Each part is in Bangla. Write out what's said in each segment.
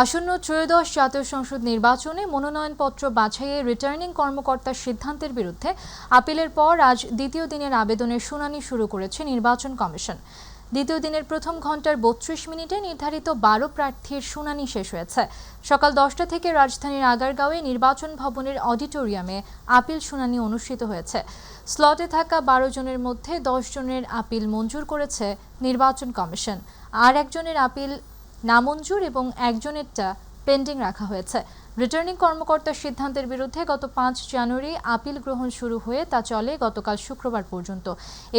আসন্ন ত্রয়োদশ জাতীয় সংসদ নির্বাচনে মনোনয়নপত্র বাছাইয়ে রিটার্নিং কর্মকর্তার সিদ্ধান্তের বিরুদ্ধে আপিলের পর আজ দ্বিতীয় দিনের আবেদনের শুনানি শুরু করেছে নির্বাচন কমিশন। দ্বিতীয় দিনের প্রথম ঘন্টার ৩২ মিনিটে নির্ধারিত ১২ প্রার্থীর শুনানি শেষ হয়েছে। সকাল ১০টা থেকে রাজধানীর আগারগাঁওয়ে নির্বাচন ভবনের অডিটোরিয়ামে আপিল শুনানি অনুষ্ঠিত হয়েছে। স্লটে থাকা ১২ জনের মধ্যে ১০ জনের আপিল মঞ্জুর করেছে নির্বাচন কমিশন, আর একজনের আপিল নামঞ্জুর এবং একজনেরটা পেন্ডিং রাখা হয়েছে। রিটার্নিং কর্মকর্তার সিদ্ধান্তের বিরুদ্ধে গত ৫ জানুয়ারি আপিল গ্রহণ শুরু হয়ে তা চলে গতকাল শুক্রবার পর্যন্ত।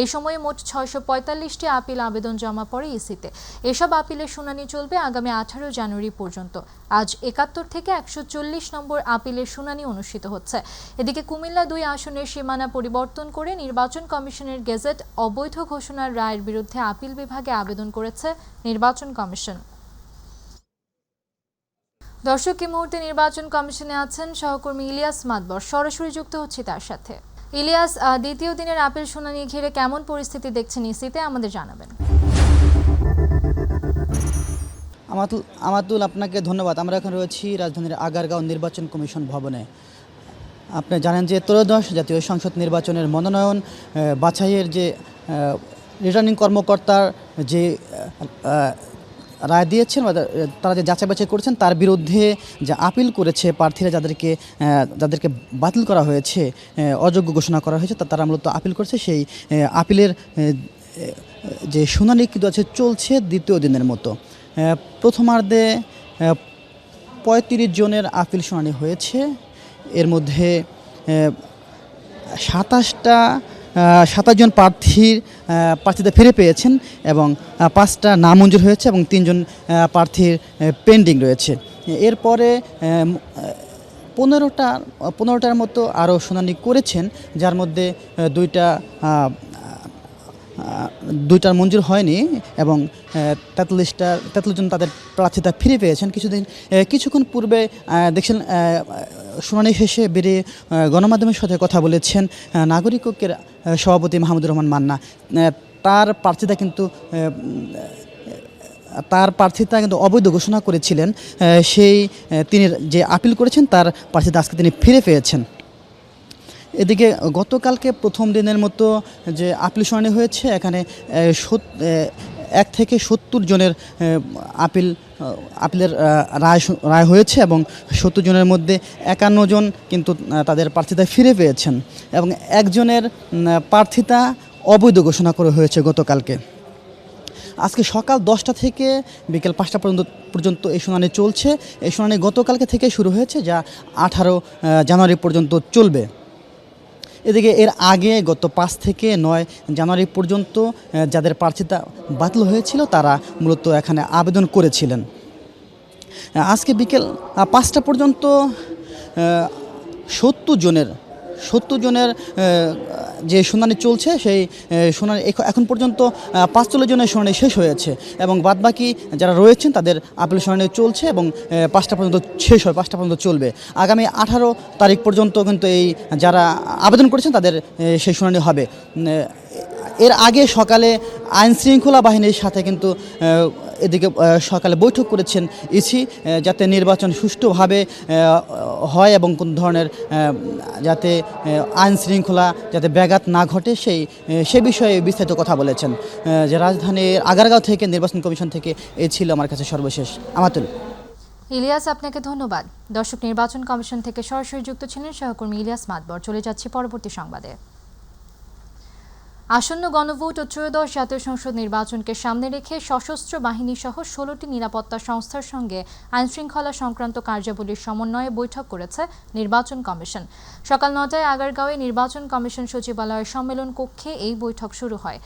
এই সময়ে মোট ৬৪৫টি আপিল আবেদন জমা পড়ে ইসিতে। এসব আপিলের শুনানি চলবে আগামী ১৮ জানুয়ারি পর্যন্ত। আজ ৭১ থেকে ১৪০ নম্বর আপিলের শুনানি অনুষ্ঠিত হচ্ছে। এদিকে কুমিল্লা ২ আসনের সীমানা পরিবর্তন করে নির্বাচন কমিশনের গেজেট অবৈধ ঘোষণার রায়ের বিরুদ্ধে আপিল বিভাগে আবেদন করেছে নির্বাচন কমিশন। দর্শক, এই মুহূর্তে নির্বাচন কমিশনে আছেন সহকর্মী ইলিয়াস মাতবর, সরাসরি যুক্ত হচ্ছে তার সাথে। ইলিয়াস, দ্বিতীয় দিনের আপিল শুনানি ঘিরে কেমন পরিস্থিতি দেখছেন ইসিতে, আমাদের জানাবেন। আমাতুল, আপনাকে ধন্যবাদ। আমরা এখন রয়েছি রাজধানীর আগারগাঁও নির্বাচন কমিশন ভবনে। আপনি জানেন যে ত্রয়োদশ জাতীয় সংসদ নির্বাচনের মনোনয়ন বাছাইয়ের যে রিটার্নিং কর্মকর্তার যে রায় দিয়েছেন, তারা যে যাচাই বাছাই করেছেন তার বিরুদ্ধে যে আপিল করেছে প্রার্থীরা, যাদেরকে বাতিল করা হয়েছে, অযোগ্য ঘোষণা করা হয়েছে, তারা মূলত আপিল করেছে। সেই আপিলের যে শুনানি কিন্তু আছে চলছে দ্বিতীয় দিনের মতো। প্রথমার্ধে ৩৫ জনের আপিল শুনানি হয়েছে। এর মধ্যে ২৭ জন প্রার্থীদের ফিরে পেয়েছেন এবং ৫টা নামঞ্জুর হয়েছে এবং ৩ জন প্রার্থীর পেন্ডিং রয়েছে। এরপরে ১৫টার মতো আরও শুনানি করেছেন, যার মধ্যে দুইটার মঞ্জুর হয়নি এবং ৪৩ জন তাদের প্রার্থিতা ফিরে পেয়েছেন। কিছুক্ষণ পূর্বে দেখছেন শুনানি শেষে বেরিয়ে গণমাধ্যমের সাথে কথা বলেছেন নাগরিক ঐক্যের সভাপতি মাহমুদুর রহমান মান্না। তার প্রার্থিতা কিন্তু অবৈধ ঘোষণা করেছিলেন। তিনি যে আপিল করেছেন তার প্রার্থিতা আজকে তিনি ফিরে পেয়েছেন। এদিকে গতকালকে প্রথম দিনের মতো যে আপিল শুনানি হয়েছে, এখানে ১ থেকে ৭০ জনের আপিলের রায় হয়েছে এবং ৭০ জনের মধ্যে ৫১ জন কিন্তু তাদের প্রার্থিতা ফিরে পেয়েছেন এবং একজনের প্রার্থিতা অবৈধ ঘোষণা করা হয়েছে গতকালকে। আজকে সকাল ১০টা থেকে বিকেল ৫টা পর্যন্ত এই শুনানি চলছে। এই শুনানি গতকালকে থেকে শুরু হয়েছে, যা ১৮ জানুয়ারি পর্যন্ত চলবে। এদিকে এর আগে গত ৫ থেকে ৯ জানুয়ারি পর্যন্ত যাদের প্রার্থিতা বাতিল হয়েছিল তারা মূলত এখানে আবেদন করেছিলেন। আজকে বিকেল ৫টা পর্যন্ত ৭০ জনের যে শুনানি চলছে, সেই শুনানি এখন পর্যন্ত ৪৫ জনের শুনানি শেষ হয়েছে এবং বাদবাকি যারা রয়েছেন তাদের আপিল শুনানি চলছে এবং ৫টা পর্যন্ত শেষ হয়, ৫টা পর্যন্ত চলবে। আগামী ১৮ তারিখ পর্যন্ত কিন্তু এই যারা আবেদন করেছেন তাদের সেই শুনানি হবে। এর আগে সকালে আইনশৃঙ্খলা বাহিনীর সাথে কিন্তু এদিকে সকালে বৈঠক করেছেন ইসি, যাতে নির্বাচন সুষ্ঠুভাবে হয় এবং কোন ধরনের যাতে আইনশৃঙ্খলা যাতে ব্যাঘাত না ঘটে সে বিষয়ে বিস্তারিত কথা বলেছেন। যে রাজধানীর আগারগাঁও থেকে নির্বাচন কমিশন থেকে এই ছিল আমার কাছে সর্বশেষ। আমাতুল। ইলিয়াস, আপনাকে ধন্যবাদ। দর্শক, নির্বাচন কমিশন থেকে সরাসরি যুক্ত ছিলেন সহকর্মী ইলিয়াস মাতবর। চলে যাচ্ছি পরবর্তী সংবাদে। আসন্ন গণভোট ও ত্রয়োদশ জাতীয় সংসদ নির্বাচনকে সামনে রেখে সশস্ত্র বাহিনী সহ ১৬টি নিরাপত্তা সংস্থার সঙ্গে আইনশৃঙ্খলা সংক্রান্ত কার্যাবলীর সমন্বয়ে বৈঠক করেছে নির্বাচন কমিশন। সকাল ৯টায় আগারগাঁওয়ে নির্বাচন কমিশন সচিবালয়ের সম্মেলন কক্ষে এই বৈঠক শুরু হয়।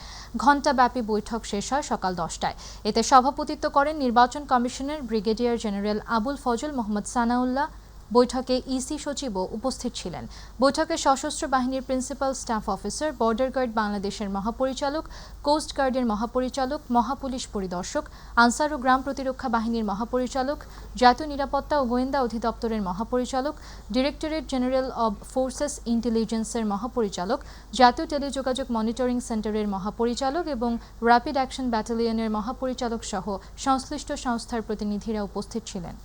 ঘণ্টাব্যাপী বৈঠক শেষ হয় সকাল ১০টায়। এতে সভাপতিত্ব করেন নির্বাচন কমিশনের ব্রিগেডিয়ার জেনারেল আবুল ফজল মোহাম্মদ সানাউল্লাহ। বৈঠকে ইসি সচিবও উপস্থিত ছিলেন। বৈঠকে সশস্ত্র বাহিনীর principal staff officer, border guard বাংলাদেশের মহাপরিচালক, কোস্ট গার্ডের মহাপরিচালক, মহাপুলিশ পরিদর্শক, আনসার ও গ্রাম প্রতিরক্ষা বাহিনীর মহাপরিচালক, জাতীয় নিরাপত্তা ও গোয়েন্দা অধিদপ্তরের মহাপরিচালক, ডিরেক্টরেট জেনারেল অব ফোর্সেস ইন্টেলিজেন্সের মহাপরিচালক, জাতীয় টেলিযোগাযোগ মনিটরিং সেন্টারের মহাপরিচালক এবং র্যাপিড অ্যাকশন ব্যাটালিয়নের মহাপরিচালক সহ সংশ্লিষ্ট সংস্থার প্রতিনিধিরা উপস্থিত ছিলেন।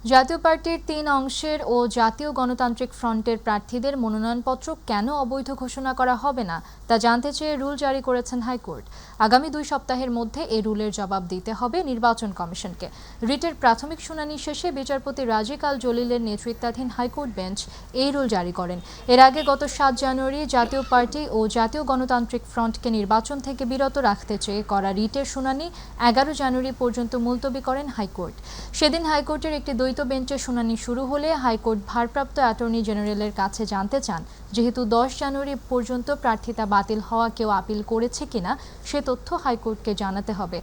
জাতীয় পার্টির ৩ অংশের ও জাতীয় গণতান্ত্রিক ফ্রন্টের প্রার্থীদের মনোনয়নপত্র কেন অবৈধ ঘোষণা করা হবে না তা জানতে চেয়ে রুল জারি করেছেন হাইকোর্ট। আগামী 2 সপ্তাহের মধ্যে এই রুলের জবাব দিতে হবে নির্বাচন কমিশনকে। রিটের প্রাথমিক শুনানি শেষে বিচারপতি রাজিক আল জলিলের নেতৃত্বাধীন হাইকোর্ট বেঞ্চ এই রুল জারি করেন। এর আগে গত 7 জানুয়ারি জাতীয় পার্টি ও জাতীয় গণতান্ত্রিক ফ্রন্টকে নির্বাচন থেকে বিরত রাখতে চেয়ে করা রিটের শুনানি 11 জানুয়ারি পর্যন্ত মুলতবি করেন হাইকোর্ট। সেদিন হাইকোর্টের একটি দ্বৈত বেঞ্চে শুনানি শুরু হলে হাইকোর্ট ভারপ্রাপ্ত অ্যাটর্নি জেনারেলের কাছে জানতে চান, যেহেতু 10 জানুয়ারি পর্যন্ত প্রার্থিতা বাতিল হওয়া কেউ আপিল করেছে কিনা সে তথ্য হাইকোর্টকে জানাতে হবে।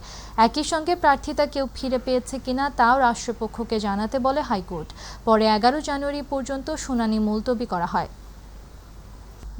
একই সঙ্গে প্রার্থিতা কেউ ফিরে পেয়েছে কিনা তাও রাষ্ট্রপক্ষকে জানাতে বলে হাইকোর্ট। পরে 11 জানুয়ারি পর্যন্ত শুনানি মুলতবি করা হয়।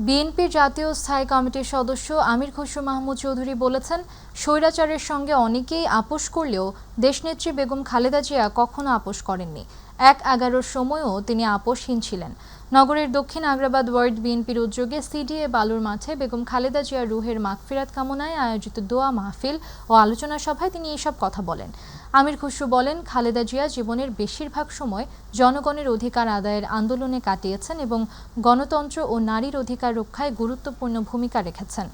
বিএনপির জাতীয় স্থায়ী কমিটির সদস্য আমির খসরু মাহমুদ চৌধুরী বলেছেন, স্বৈরাচারের সঙ্গে অনেকেই আপোষ করলেও দেশনেত্রী বেগম খালেদা জিয়া কখনো আপোষ করেননি। 1/11 সময়ও তিনি আপোষহীন ছিলেন। নগরের দক্ষিণ আগ্রাবাদ ওয়ার্ড বিএনপির উদ্যোগে সিডিএ বালুর মাঠে বেগম খালেদা জিয়ার রুহের মাগফিরাত কামনায় আয়োজিত দোয়া মাহফিল ও আলোচনা সভায় তিনি এসব কথা বলেন। আমির খসরু বলেন, খালেদা জিয়া জীবনের বেশিরভাগ সময় জনগণের অধিকার আদায়ের আন্দোলনে কাটিয়েছেন এবং গণতন্ত্র ও নারীর অধিকার রক্ষায় গুরুত্বপূর্ণ ভূমিকা রেখেছেন।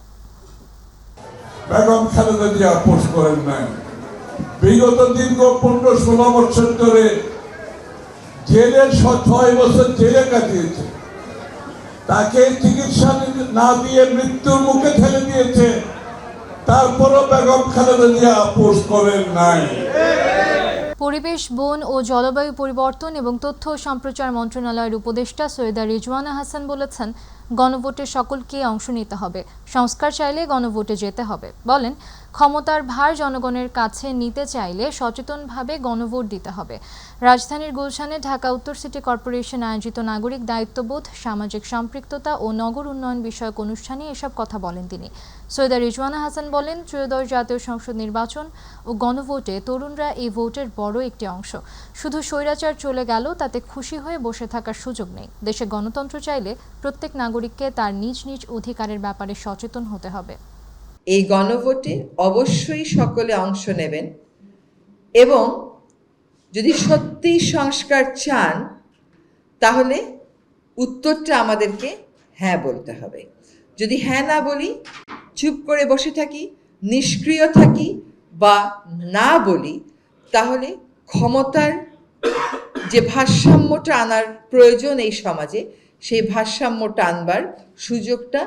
বেগম খালেদা জিয়া আপোষ করেন নাই। বিগত দীর্ঘ 15-16 বছর ধরে জেলের 6 বছর জেলে কাটিয়েছে। তাকে চিকিৎসা না দিয়ে মৃত্যুর মুখে ঠেলে দিয়েছে। তারপরও বেগম খালেদা জিয়া আপোষ করেন নাই। পরিবেশ, বন ও জলবায়ু পরিবর্তন এবং তথ্য ও সম্প্রচার মন্ত্রণালয়ের উপদেষ্টা সৈয়দা রিজওয়ানা হাসান বলেছেন, গণভোটে সকলকে অংশ নিতে হবে, সংস্কার চাইলে গণভোটে যেতে হবে। বলেন, ক্ষমতার ভার জনগণের কাছে নিতে চাইলে সচেতনভাবে গণভোট দিতে হবে। রাজধানীর গুলশানে ঢাকা উত্তর সিটি কর্পোরেশন আয়োজিত নাগরিক দায়িত্ববোধ, সামাজিক সম্পৃক্ততা ও নগর উন্নয়ন বিষয়ক অনুষ্ঠানে এসব কথা বলেন তিনি। সৈয়দা রিজওয়ানা হাসান বলেন, ত্রয়োদশ জাতীয় সংসদ নির্বাচন ও গণভোটে তরুণরা এই ভোটের বড় একটি অংশ। শুধু স্বৈরাচার চলে গেল তাতে খুশি হয়ে বসে থাকার সুযোগ নেই। দেশে গণতন্ত্র চাইলে প্রত্যেক নাগরিককে তার নিজ নিজ অধিকারের ব্যাপারে সচেতন হতে হবে। এই গণভোটে অবশ্যই সকলে অংশ নেবেন এবং যদি সত্যিই সংস্কার চান তাহলে উত্তরটা আমাদেরকে হ্যাঁ বলতে হবে। যদি হ্যাঁ না বলি, চুপ করে বসে থাকি, নিষ্ক্রিয় থাকি বা না বলি, তাহলে ক্ষমতার যে ভারসাম্যটা আনার প্রয়োজন এই সমাজে, সেই ভারসাম্যটা আনবার সুযোগটা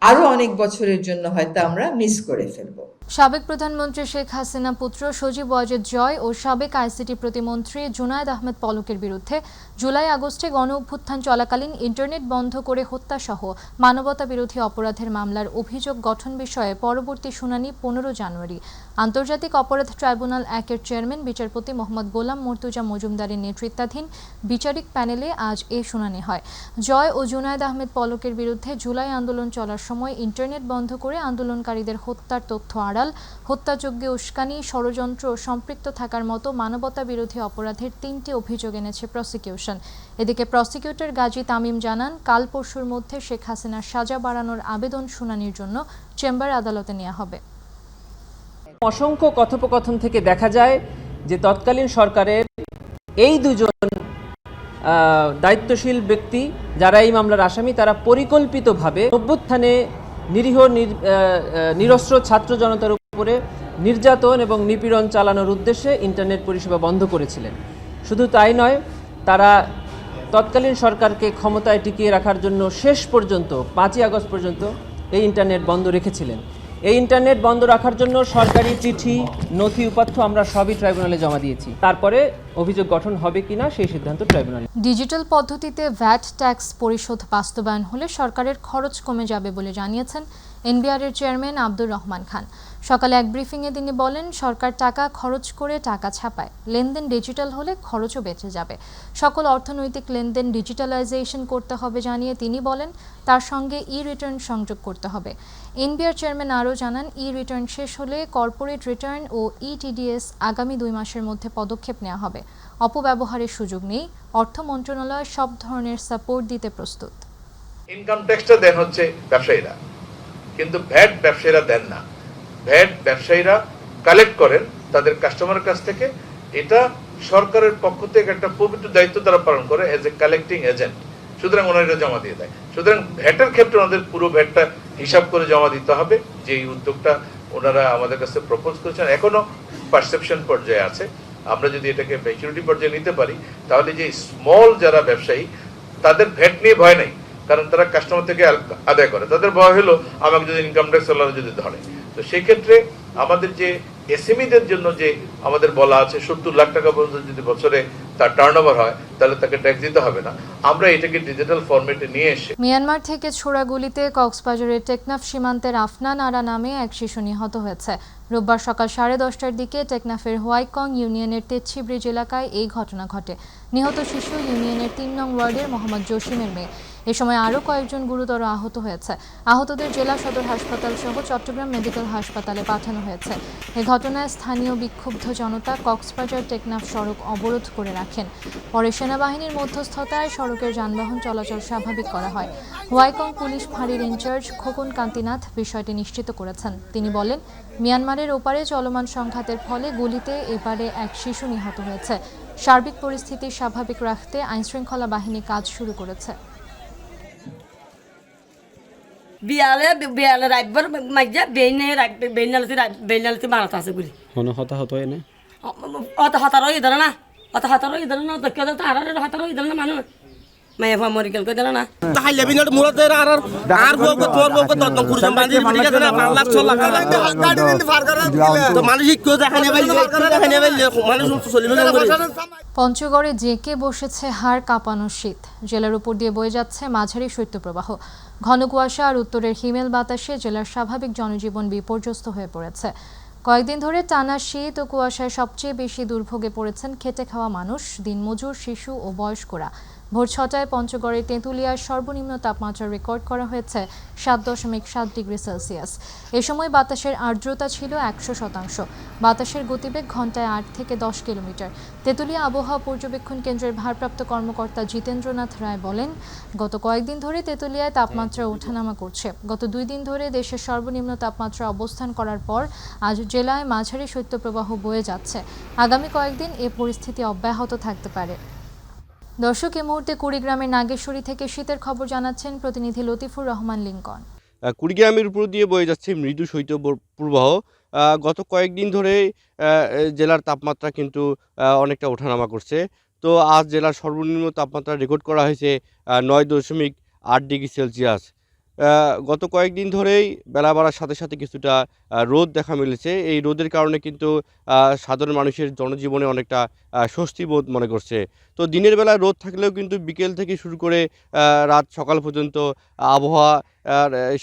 আরো অনেক বছরের জন্য হয়তো আমরা মিস করে ফেলব। সাবেক প্রধানমন্ত্রী শেখ হাসিনা পুত্র সজীব ওয়াজেদ জয় ও সাবেক আইসিটি প্রতিমন্ত্রী জুনায়েদ আহমেদ পলকের বিরুদ্ধে জুলাই-আগস্টে গণ-অভ্যুত্থান চলাকালীন ইন্টারনেট বন্ধ করে হত্যাসহ মানবতা বিরোধী অপরাধের মামলার অভিযোগ গঠন বিষয়ে পরবর্তী শুনানি 15 জানুয়ারি। আন্তর্জাতিক অপরাধ ট্রাইব্যুনাল 1-এর চেয়ারম্যান বিচারপতি মোহাম্মদ গোলাম মর্তুজা মজুমদারের নেতৃত্বাধীন বিচারিক প্যানেলে আজ এই শুনানি হয়। জয় ও জুনায়েদ আহমেদ পলকের বিরুদ্ধে জুলাই আন্দোলন চলার সময় ইন্টারনেট বন্ধ করে আন্দোলনকারীদের হত্যার তথ্য আড়াল, হত্যাযজ্ঞে উস্কানি, ষড়যন্ত্র ও সম্পৃক্ত থাকার মতো মানবতা বিরোধী অপরাধের 3টি অভিযোগ এনেছে প্রসিকিউশন। এদিকে প্রসিকিউটর গাজী তামিম জানান, কাল পরশুর মধ্যে শেখ হাসিনার সাজা বাড়ানোর আবেদন শুনানির জন্য চেম্বার আদালতে নেওয়া হবে। অসংখ্য কথোপকথন থেকে দেখা যায় যে তৎকালীন সরকারের এই দুজন দায়িত্বশীল ব্যক্তি যারা এই মামলার আসামি, তারা পরিকল্পিতভাবে অভ্যুত্থানে নিরীহ নিরস্ত্র ছাত্র জনতার উপরে নির্যাতন এবং নিপীড়ন চালানোর উদ্দেশ্যে ইন্টারনেট পরিষেবা বন্ধ করেছিলেন। শুধু তাই নয়, তারা তৎকালীন সরকারকে ক্ষমতায় টিকিয়ে রাখার জন্য শেষ পর্যন্ত 5ই আগস্ট পর্যন্ত এই ইন্টারনেট বন্ধ রেখেছিলেন। এই ইন্টারনেট বন্ধ রাখার জন্য সরকারি চিঠি, নথি উপাত্ত আমরা সবই ট্রাইব্যুনালে জমা দিয়েছি। তারপরে অভিযোগ গঠন হবে কিনা সেই সিদ্ধান্ত ট্রাইব্যুনাল। ডিজিটাল পদ্ধতিতে ভ্যাট ট্যাক্স পরিশোধ বাস্তবায়ন হলে সরকারের খরচ কমে যাবে বলে জানিয়েছেন এনবিআরের চেয়ারম্যান আব্দুর রহমান খান। সকালে এক ব্রিফিংয়ে তিনি বলেন, সরকার টাকা খরচ করে টাকা ছাপায়, লেনদেন ডিজিটাল হলে খরচও বেঁচে যাবে। সকল অর্থনৈতিক লেনদেন ডিজিটালাইজেশন করতে হবে জানিয়ে তিনি বলেন, তার সঙ্গে ই-রিটার্ন সংযোগ করতে হবে। এনবিআর চেয়ারম্যান আরও জানান, ই-রিটার্ন শেষ হলে কর্পোরেট রিটার্ন ও ইটিডিএস আগামী 2 মাসের মধ্যে পদক্ষেপ নেওয়া হবে। অপব্যবহারের সুযোগ নেই, অর্থ মন্ত্রণালয় সব ধরনের সাপোর্ট দিতে প্রস্তুত। ইনকাম ট্যাক্সটা দেন হচ্ছে ব্যবসায়ীরা, কিন্তু ভ্যাট ব্যবসায়ীরা দেন না। ভ্যাট ব্যবসায়ীরা কালেক্ট করেন তাদের কাস্টমারের কাছ থেকে, এটা সরকারের পক্ষ থেকে একটা পবিত্র দায়িত্ব তারা পালন করে এজ এ কালেক্টিং এজেন্ট, সুতরাং ওনারা এটা জমা দিয়ে দেয়। সুতরাং ভ্যাটের ক্ষেত্রে ওনাদের পুরো ভ্যাটটা হিসাব করে জমা দিতে হবে, যে এই উদ্যোগটা ওনারা আমাদের কাছে প্রপোজ করেছেন। এখনো পারসেপশন পর্যায়ে আছে, আমরা যদি এটাকে ম্যাচুরিটি পর্যায়ে নিতে পারি তাহলে যে স্মল যারা ব্যবসায়ী তাদের ভ্যাট নিয়ে ভয় নেই, কারণ তারা কাস্টমার থেকে আদায় করে। তাদের ভয় হলো আমাকে যদি ইনকাম ট্যাক্স ওয়ালারা যদি ধরে। তো সেই ক্ষেত্রে আমাদের যে এসএমইদের জন্য যে আমাদের বলা আছে 70 লাখ টাকা পর্যন্ত যদি বছরে তার টার্নওভার হয় তাহলে তাকে ট্যাক্স দিতে হবে না। আমরা এটাকে ডিজিটাল ফরম্যাটে নিয়ে এসে মিয়ানমার থেকে ছোড়া গুলিতে কক্সবাজারের টেকনাফ সীমান্তের আফনান আরা নামে এক শিশু নিহত হয়েছে। রোববার সকাল 10:30টার দিকে টেকনাফের হোয়াইকং ইউনিয়নের তেচ্ছি ব্রিজ এলাকায় এই ঘটনা ঘটে। নিহত শিশু ইউনিয়নের 3 নং ওয়ার্ডের মোহাম্মদ জসিমের মেয়ে। এ সময় আরও কয়েকজন গুরুতর আহত হয়েছে। আহতদের জেলা সদর হাসপাতাল সহ চট্টগ্রাম মেডিকেল হাসপাতালে পাঠানো হয়েছে। এ ঘটনায় স্থানীয় বিক্ষুব্ধ জনতা কক্সবাজার টেকনাফ সড়ক অবরোধ করে রাখেন। পরে সেনাবাহিনীর মধ্যস্থতায় সড়কের যানবাহন চলাচল স্বাভাবিক করা হয়। হোয়াইকং পুলিশ ফাঁড়ির ইনচার্জ খোকন কান্তিনাথ বিষয়টি নিশ্চিত করেছেন। তিনি বলেন, মিয়ানমারের ওপারে চলমান সংঘাতের ফলে গুলিতে এপারে এক শিশু নিহত হয়েছে। সার্বিক পরিস্থিতি স্বাভাবিক রাখতে আইনশৃঙ্খলা বাহিনী কাজ শুরু করেছে। বিয়ালে রাখবার মাইজা বেইনালতি মারাত আছে গুলি হতাহত হয় না অত হাতারও ইদার না অত হাতারও ইদার না তো কেউ তো হাতারও ইদার না মানুষ মায়া ফা মরিকেল কই দিল না তাইলে বিনাট মুরাদের আর বউ তোর বউ তো দম কুরজন বাঁধি ঠিক আছে না 5 লাখ 6 লাখ গাড়ি দিন ফার করে তো মানুষ কেউ দেখানে মানুষ চলিবে পঞ্চগড়ে জেঁকে বসেছে হাড় কাঁপানো শীত। জেলার উপর দিয়ে বয়ে যাচ্ছে মাঝারি শৈত্যপ্রবাহ। ঘন কুয়াশা আর উত্তরের হিমেল বাতাসে জেলার স্বাভাবিক জনজীবন বিপর্যস্ত হয়ে পড়েছে। কয়েকদিন ধরে টানা শীত ও কুয়াশায় সবচেয়ে বেশি দুর্ভোগে পড়েছেন খেটে খাওয়া মানুষ, দিনমজুর, শিশু ও বয়স্করা। ভোর 6টায় পঞ্চগড়ের তেঁতুলিয়ার সর্বনিম্ন তাপমাত্রা রেকর্ড করা হয়েছে 7.7 ডিগ্রি সেলসিয়াস। এ সময় বাতাসের আর্দ্রতা ছিল 100%। বাতাসের গতিবেগ ঘন্টায় 8 থেকে 10 কিলোমিটার। তেঁতুলিয়া আবহাওয়া পর্যবেক্ষণ কেন্দ্রের ভারপ্রাপ্ত কর্মকর্তা জিতেন্দ্রনাথ রায় বলেন, গত কয়েকদিন ধরে তেঁতুলিয়ায় তাপমাত্রা ওঠানামা করছে। গত 2 দিন ধরে দেশের সর্বনিম্ন তাপমাত্রা অবস্থান করার পর আজ জেলায় মাঝারি শৈত্যপ্রবাহ বয়ে যাচ্ছে। আগামী কয়েকদিন এ পরিস্থিতি অব্যাহত থাকতে পারে। দর্শক, এই মুহূর্তে কুড়িগ্রামের নাগেশ্বরী থেকে শীতের খবর জানাচ্ছেন প্রতিনিধি লতিফুর রহমান লিঙ্কন। কুড়িগ্রামের উপর দিয়ে বয়ে যাচ্ছে মৃদু শৈত্যপ্রবাহ। গত কয়েকদিন ধরে জেলার তাপমাত্রা কিন্তু অনেকটা ওঠানামা করছে। তো আজ জেলার সর্বনিম্ন তাপমাত্রা রেকর্ড করা হয়েছে 9.8 ডিগ্রি সেলসিয়াস। গত কয়েকদিন ধরেই বেলা বাড়ার সাথে সাথে কিছুটা রোদ দেখা মিলেছে। এই রোদের কারণে কিন্তু সাধারণ মানুষের জনজীবনে অনেকটা স্বস্তি বোধ মনে করছে। তো দিনের বেলা রোদ থাকলেও কিন্তু বিকেল থেকে শুরু করে রাত সকাল পর্যন্ত আবহাওয়া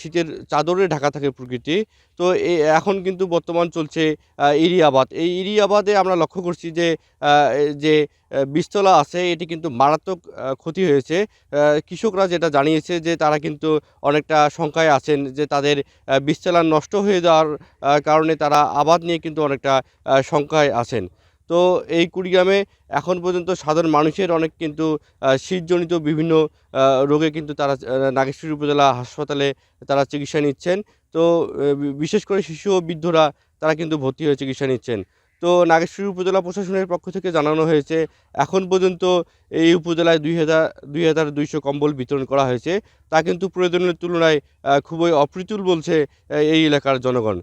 শীতের চাদরে ঢাকা থাকে প্রকৃতি। তো এখন কিন্তু বর্তমান চলছে ইরিয়াবাদ। এই ইরিয়াবাদে আমরা লক্ষ্য করছি যে বীজতলা আছে, এটি কিন্তু মারাত্মক ক্ষতি হয়েছে। কৃষকরা যেটা জানিয়েছে যে তারা কিন্তু অনেকটা শঙ্কায় আছেন যে তাদের বীজতলা নষ্ট হয়ে যাওয়ার কারণে তারা আবাদ নিয়ে কিন্তু অনেকটা শঙ্কায় আছেন। তো এই কুড়িগ্রামে এখন পর্যন্ত সাধারণ মানুষের অনেক কিন্তু শীতজনিত বিভিন্ন রোগে কিন্তু তারা নাগেশ্বরী উপজেলা হাসপাতালে তারা চিকিৎসা নিচ্ছেন। তো বিশেষ করে শিশু ও বৃদ্ধরা তারা কিন্তু ভর্তি হয়ে চিকিৎসা নিচ্ছেন। তো নাগেশ্বরী উপজেলা প্রশাসনের পক্ষ থেকে জানানো হয়েছে এখন পর্যন্ত এই উপজেলায় 2200 কম্বল বিতরণ করা হয়েছে। তা কিন্তু প্রয়োজনের তুলনায় খুবই অপ্রতুল বলছে এই এলাকার জনগণ।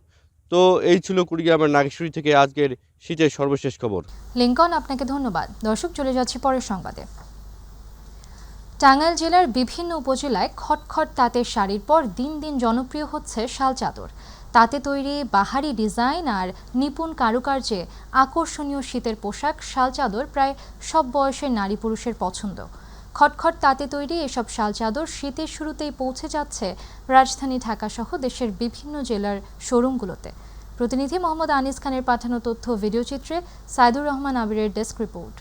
তো এই ছিল কুড়িগ্রামের নাগেশ্বরী থেকে আজকের শীতের সর্বশেষ খবর। লিঙ্কন, আপনাকে ধন্যবাদ। দর্শক, চলে যাচ্ছি পরের সংবাদে। টাঙ্গাইল জেলার বিভিন্ন উপজেলায় খটখট তাঁতের শাড়ির পর দিন দিন জনপ্রিয় হচ্ছে শাল চাদর। তাতে তৈরি বাহারি ডিজাইন আর নিপুণ কারুকার্যে আকর্ষণীয় শীতের পোশাক শাল চাদর প্রায় সব বয়সের নারী পুরুষের পছন্দ। খটখট তাঁতে তৈরি এসব শাল চাদর শীতের শুরুতেই পৌঁছে যাচ্ছে রাজধানী ঢাকা সহ দেশের বিভিন্ন জেলার শোরুমগুলোতে। প্রতিনিধি মোহাম্মদ আনিস খানের পাঠানো তথ্য ভিডিওচিত্রে সাইদুর রহমান আবিরের ডেস্ক রিপোর্ট।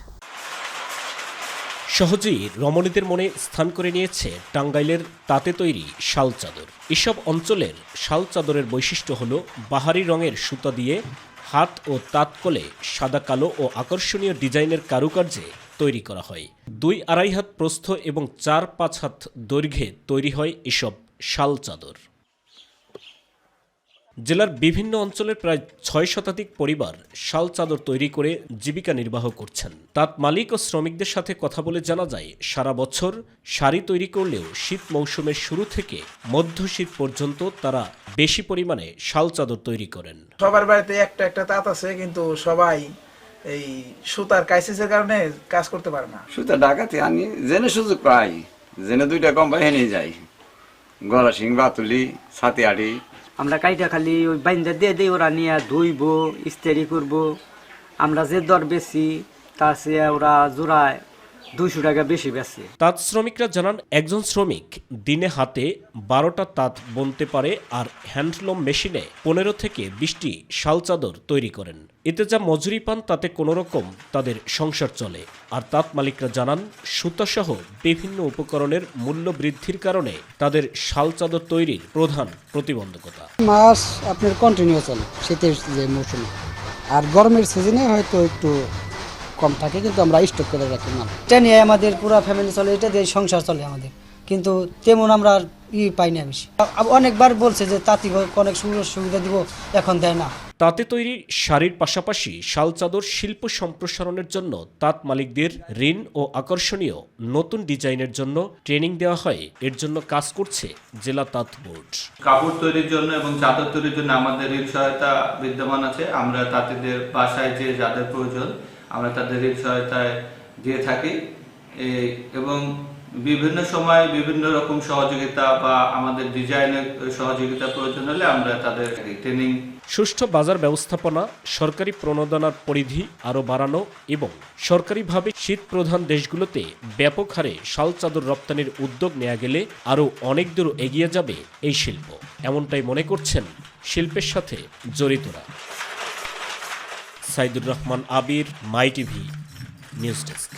সহজেই রমণীদের মনে স্থান করে নিয়েছে টাঙ্গাইলের তাঁতে তৈরি শাল চাদর। এসব অঞ্চলের শাল চাদরের বৈশিষ্ট্য হল বাহারি রঙের সুতা দিয়ে হাত ও তাঁত কলে সাদা কালো ও আকর্ষণীয় ডিজাইনের কারুকার্যে তৈরি করা হয়। 2-2.5 হাত প্রস্থ এবং 4-5 হাত দৈর্ঘ্যে তৈরি হয় এসব শাল চাদর। জেলার বিভিন্ন অঞ্চলের প্রায় 6 শতাধিক পরিবার শাল চাদর তৈরি করে জীবিকা নির্বাহ করছেন। তাঁত মালিক ও শ্রমিকদের সাথে কথা বলে জানা যায়, সারা বছর শাড়ি তৈরি করলেও শীত মৌসুমের শুরু থেকে মধ্য শীত পর্যন্ত তারা বেশি পরিমাণে শাল চাদর তৈরি করেন। সবার বাড়িতে একটা একটা তাঁত আছে, কিন্তু সবাই এই সুতার ক্রাইসিসের কারণে কাজ করতে পারে না। সুতা ঢাকাতে আনি, জেনে সুযোগ পাই, জেনে 2টা কোম্পানি নিয়ে যাই, গলা সিং, বাতুলি, ছাতিয়াড়ি। আমরা কাইটা খালি ওই বাইন্দা দিয়ে দিই, ওরা নিয়ে ধুইবো, ইস্ত্রি করবো। আমরা যে দর বেশি তার চেয়ে ওরা জোড়ায় 200 টাকা বেশি বেশি। তাঁত শ্রমিকরা জানান, একজন শ্রমিক দিনে হাতে 12টা তাঁত বুনতে পারে আর হ্যান্ডলুম মেশিনে 15 থেকে 20টি শাল চাদর তৈরি করেন। এতে যা মজুরি পান তাতে কোনো রকম তাদের সংসার চলে। আর তাঁত মালিকরা জানান, সুতাসহ বিভিন্ন উপকরণের মূল্য বৃদ্ধির কারণে তাদের শাল চাদর তৈরির প্রধান প্রতিবন্ধকতা। মাস আপনার কন্টিনিউ চলে শীতের যে মৌসুমে, আর গরমের সিজনে হয়তো একটু কম থাকে, কিন্তু আমরা স্টক করে রাখি না। এটা নিয়ে আমাদের পুরো ফ্যামিলি চলে, এটা দিয়ে সংসার চলে আমাদের, কিন্তু তেমন আমরা পাই না বেশি। অনেকবার বলছে যে তাঁতি অনেক সুবিধা দিব, এখন দেয় না। তাঁতে তৈরি শাড়ির পাশাপাশি শাল চাদর শিল্প সম্প্রসারণের জন্য তাঁত মালিকদের ঋণ ও আকর্ষণীয় নতুন ডিজাইনের জন্য ট্রেনিং দেওয়া হয়। এর জন্য কাজ করছে জেলা তাঁত বোর্ড। কাপড় তৈরির জন্য এবং চাদর তৈরির জন্য আমাদের ঋণ সহায়তা বিদ্যমান আছে। আমরা তাঁতিদের বাসায় যে যাদের প্রয়োজন আমরা তাদের ঋণ সহায়তায় দিয়ে থাকি, এবং বিভিন্ন সময় বিভিন্ন রকম সহযোগিতা বা আমাদের ডিজাইনের সহযোগিতা প্রয়োজন হলে আমরা তাদের ট্রেনিং। সুষ্ঠু বাজার ব্যবস্থাপনা, সরকারি প্রণোদনার পরিধি আরও বাড়ানো এবং সরকারিভাবে শীত প্রধান দেশগুলোতে ব্যাপক হারে শাল চাদর রপ্তানির উদ্যোগ নেওয়া গেলে আরও অনেক দূর এগিয়ে যাবে এই শিল্প, এমনটাই মনে করছেন শিল্পের সাথে জড়িতরা। সাইদুর রহমান আবির, মাই টিভি, নিউজ ডেস্ক।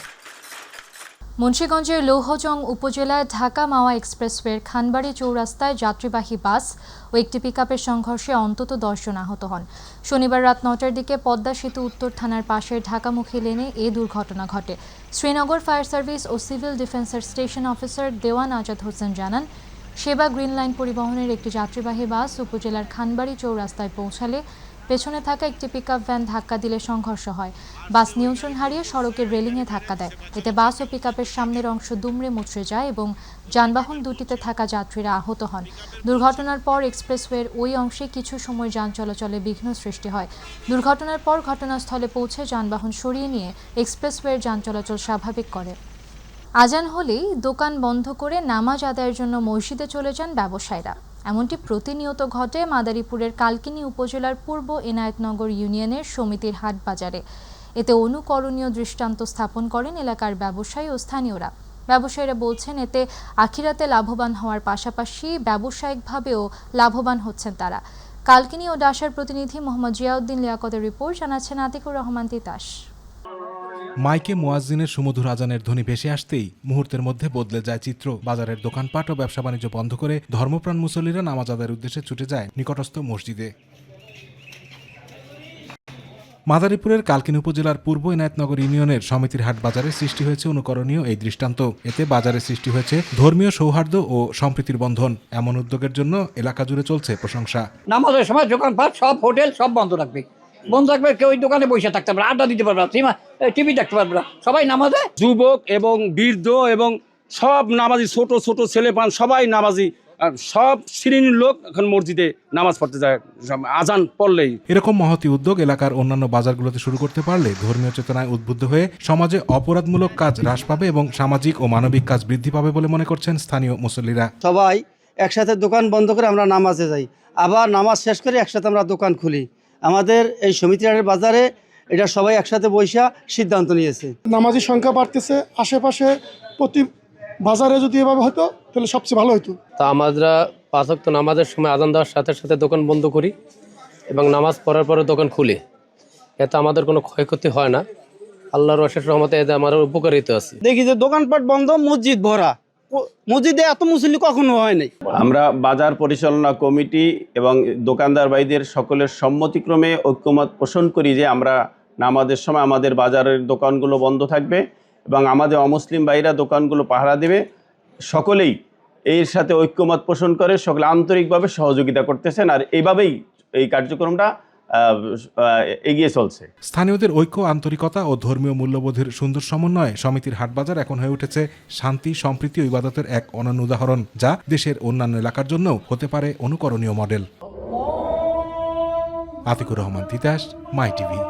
মুন্সিগঞ্জের লৌহজং উপজেলায় ঢাকা মাওয়া এক্সপ্রেসওয়ের খানবাড়ি চৌরাস্তায় যাত্রীবাহী বাস ও একটি পিকআপের সংঘর্ষে অন্তত 10 জন আহত হন। শনিবার রাত 9টার দিকে পদ্মা সেতু উত্তর থানার পাশের ঢাকামুখী লেনে এ দুর্ঘটনা ঘটে। শ্রীনগর ফায়ার সার্ভিস ও সিভিল ডিফেন্সের স্টেশন অফিসার দেওয়ান আজাদ হোসেন জানান, সেবা গ্রিন লাইন পরিবহনের একটি যাত্রীবাহী বাস উপজেলার খানবাড়ি চৌরাস্তায় পৌঁছালে পেছনে থাকা একটি পিকআপ ভ্যান ধাক্কা দিলে সংঘর্ষ হয়। বাস নিয়ন্ত্রণ হারিয়ে সড়কের রেলিংয়ে ধাক্কা দেয়। এতে বাস ও পিকআপের সামনের অংশ দুমড়ে মুচড়ে যায় এবং যানবাহন দুটিতে থাকা যাত্রীরা আহত হন। দুর্ঘটনার পর এক্সপ্রেসওয়ের ওই অংশে কিছু সময় যান চলাচলে বিঘ্ন সৃষ্টি হয়। দুর্ঘটনার পর ঘটনাস্থলে পৌঁছে যানবাহন সরিয়ে নিয়ে এক্সপ্রেসওয়ের যান চলাচল স্বাভাবিক করে। আজান হলেই দোকান বন্ধ করে নামাজ আদায়ের জন্য মসজিদে চলে যান ব্যবসায়ীরা। এমনটি প্রতিনিয়ত ঘটে মাদারীপুরের কালকিনি উপজেলার পূর্ব এনায়েতনগর ইউনিয়নের সমিতির হাট বাজারে। এতে অনুকরণীয় দৃষ্টান্ত স্থাপন করেন এলাকার ব্যবসায়ী ও স্থানীয়রা। ব্যবসায়ীরা বলছেন, এতে আখিরাতে লাভবান হওয়ার পাশাপাশি ব্যবসায়িকভাবেও লাভবান হচ্ছেন তারা। কালকিনি ও ডাসার প্রতিনিধি মোহাম্মদ জিয়াউদ্দিন লিয়াকতের রিপোর্ট, জানাচ্ছেন আতিকুর রহমান তিতাস। মাইকে মুয়াজ্জিনের সুমধুর আজানের ধ্বনি ভেসে আসতেই মুহূর্তের মধ্যে বদলে যায় চিত্র। বাজারের দোকানপাট ও ব্যবসা বাণিজ্য বন্ধ করে ধর্মপ্রাণ মুসল্লিরা নামাজ আদায়ের উদ্দেশ্যে ছুটে যায় নিকটস্থ মসজিদে। মাদারীপুরের কালকিনি উপজেলার পূর্ব এনায়েতনগর ইউনিয়নের সমিতির হাট বাজারে সৃষ্টি হয়েছে অনুকরণীয় এই দৃষ্টান্ত। এতে বাজারে সৃষ্টি হয়েছে ধর্মীয় সৌহার্দ্য ও সম্প্রীতির বন্ধন। এমন উদ্যোগের জন্য এলাকা জুড়ে চলছে প্রশংসা। নামাজের সময় দোকানপাট সব হোটেল সব বন্ধ রাখবে, বন্ধ রাখবে, কেউ ওই দোকানে বসে থাকতে পারবে, আড্ডা দিতে পারবে না, টিভি দেখতে পারবে না, সবাই নামাজে। যুবক এবং বৃদ্ধ এবং সব নামাজি, ছোট ছোট ছেলেপান সবাই নামাজি, আর সব শ্রেণীর লোক এখন মসজিদে নামাজ পড়তে যায় আজান পড়লেই। এরকম মহতি উদ্যোগ এলাকার অন্যান্য বাজারগুলোতে শুরু করতে পারলে ধর্মীয় চেতনায় উদ্বুদ্ধ হয়ে সমাজে অপরাধমূলক কাজ হ্রাস পাবে এবং সামাজিক ও মানবিক কাজ বৃদ্ধি পাবে বলে মনে করছেন স্থানীয় মুসল্লিরা। সবাই একসাথে দোকান বন্ধ করে আমরা নামাজে যাই, আবার নামাজ শেষ করে একসাথে আমরা দোকান খুলি। আমাদের এই সমিতির হাটের বাজারে এটা সবাই একসাথে বৈশা সিদ্ধান্ত নিয়েছে। নামাজের সংখ্যা বাড়তেছে, আশেপাশে প্রতি বাজারে যদি এভাবে হতো তাহলে সবচেয়ে ভালো হতো। তা আমরা 5 ওয়াক্ত নামাজের সময় আজান দেওয়ার সাথে সাথে দোকান বন্ধ করি এবং নামাজ পড়ার পরে দোকান খুলি। এতে আমাদের কোনো ক্ষয়ক্ষতি হয় না। আল্লাহর অশেষ রহমতে এতে আমার উপকারিত আছে। দেখি যে দোকানপাট বন্ধ, মসজিদ ভরা, মসজিদে এত মুসল্লি কখনো হয় নাই। আমরা বাজার পরিচালনা কমিটি এবং দোকানদার ভাইদের সকলের সম্মতিক্রমে ঐক্যমত পোষণ করি যে আমরা নামাজের সময় আমাদের বাজারের দোকানগুলো বন্ধ থাকবে এবং আমাদের অমুসলিম ভাইরা দোকানগুলো পাহারা দেবে। সকলেই এর সাথে ঐক্যমত পোষণ করে সকলে আন্তরিকভাবে সহযোগিতা করতেছেন, আর এইভাবেই এই কার্যক্রমটা এগিয়ে চলছে। স্থানীয়দের ঐক্য, আন্তরিকতা ও ধর্মীয় মূল্যবোধের সুন্দর সমন্বয়ে সমিতির হাটবাজার এখন হয়ে উঠেছে শান্তি, সম্প্রীতি ও ইবাদতের এক অনন্য উদাহরণ, যা দেশের অন্যান্য এলাকার জন্যও হতে পারে অনুকরণীয় মডেল। আতিকুর রহমান তিতাস, মাই টিভি।